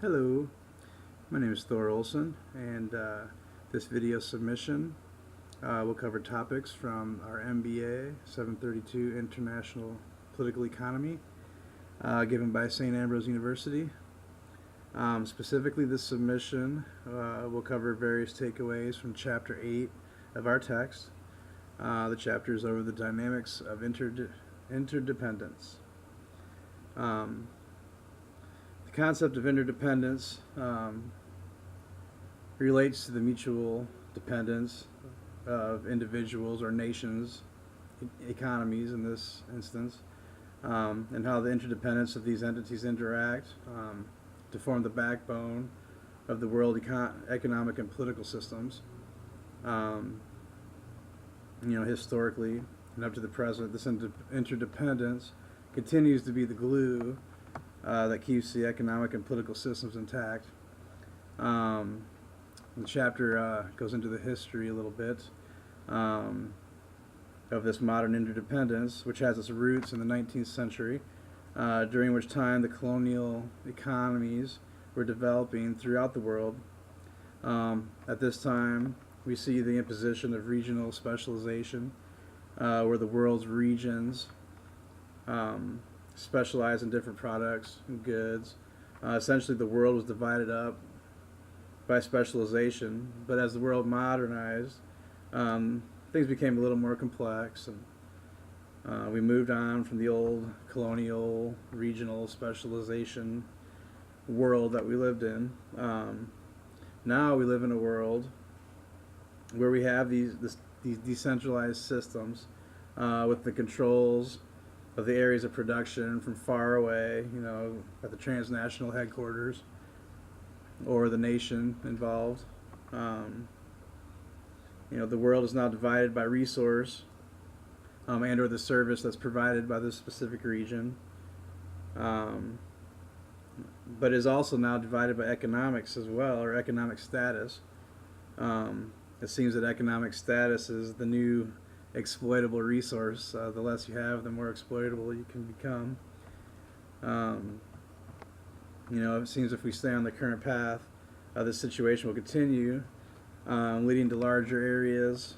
Hello, my name is Thor Olson, and this video submission will cover topics from our MBA 732 International Political Economy given by St. Ambrose University. Specifically, this submission will cover various takeaways from Chapter 8 of our text. The chapter is over the dynamics of interdependence. The concept of interdependence relates to the mutual dependence of individuals or nations, economies in this instance, and how the interdependence of these entities interact to form the backbone of the world economic and political systems. Historically and up to the present, this interdependence continues to be the glue that keeps the economic and political systems intact. The chapter goes into the history a little bit of this modern interdependence, which has its roots in the 19th century, during which time the colonial economies were developing throughout the world. At this time, we see the imposition of regional specialization, where the world's regions specialize in different products and goods. Essentially, the world was divided up by specialization, but as the world modernized, things became a little more complex, and we moved on from the old colonial, regional specialization world that we lived in. Now we live in a world where we have these decentralized systems with the controls of the areas of production from far away, at the transnational headquarters or the nation involved. The world is now divided by resource and or the service that's provided by this specific region, but is also now divided by economics as well, or economic status. It seems that economic status is the new exploitable resource. The less you have, the more exploitable you can become. It seems if we stay on the current path, this situation will continue, leading to larger areas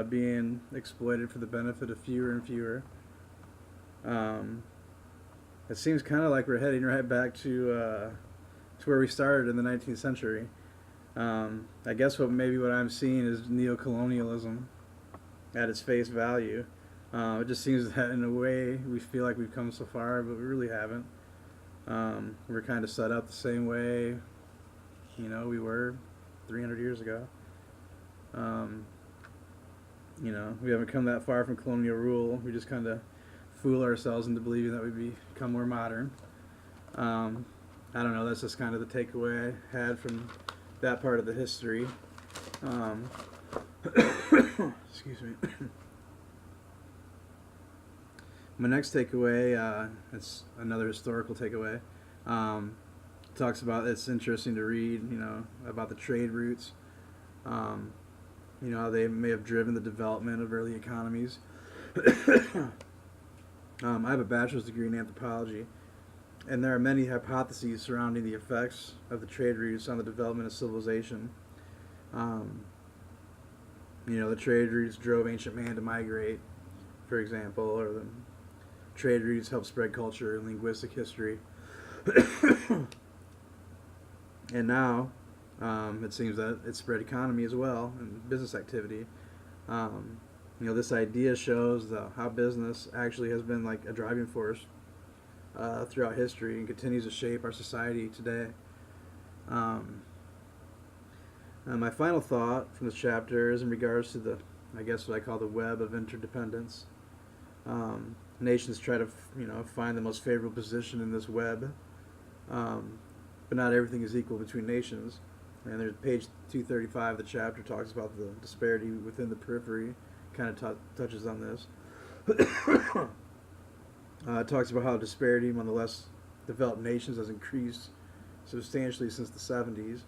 being exploited for the benefit of fewer and fewer. It seems kind of like we're heading right back to where we started in the 19th century. I guess what I'm seeing is neocolonialism at its face value. It just seems that in a way we feel like we've come so far, but we really haven't. We're kind of set up the same way, we were 300 years ago. We haven't come that far from colonial rule. We just kind of fool ourselves into believing that we've become more modern. I don't know, that's just kind of the takeaway I had from that part of the history. Excuse me. My next takeaway, it's another historical takeaway. Talks about, it's interesting to read, about the trade routes. How they may have driven the development of early economies. I have a bachelor's degree in anthropology, and there are many hypotheses surrounding the effects of the trade routes on the development of civilization. The trade routes drove ancient man to migrate, for example, or the trade routes helped spread culture and linguistic history. And now, it seems that it spread economy as well and business activity. This idea shows how business actually has been like a driving force throughout history and continues to shape our society today. My final thought from this chapter is in regards to what I call the web of interdependence. Nations try to, find the most favorable position in this web, but not everything is equal between nations. And there's page 235 of the chapter talks about the disparity within the periphery, kind of touches on this. It talks about how disparity among the less developed nations has increased substantially since the 70s.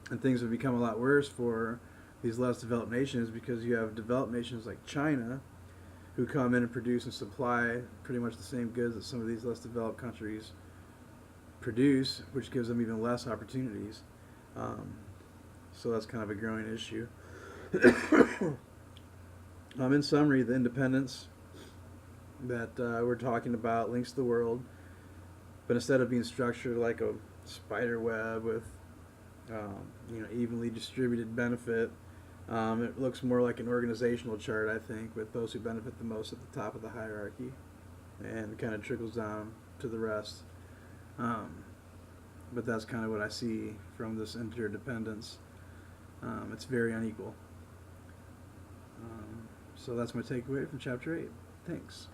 And things have become a lot worse for these less developed nations because you have developed nations like China who come in and produce and supply pretty much the same goods that some of these less developed countries produce, which gives them even less opportunities. So that's kind of a growing issue. In summary, the independence that we're talking about links the world, but instead of being structured like a spider web with evenly distributed benefit, it looks more like an organizational chart, I think, with those who benefit the most at the top of the hierarchy, and it kind of trickles down to the rest. But that's kind of what I see from this interdependence. It's very unequal. So that's my takeaway from Chapter 8. Thanks.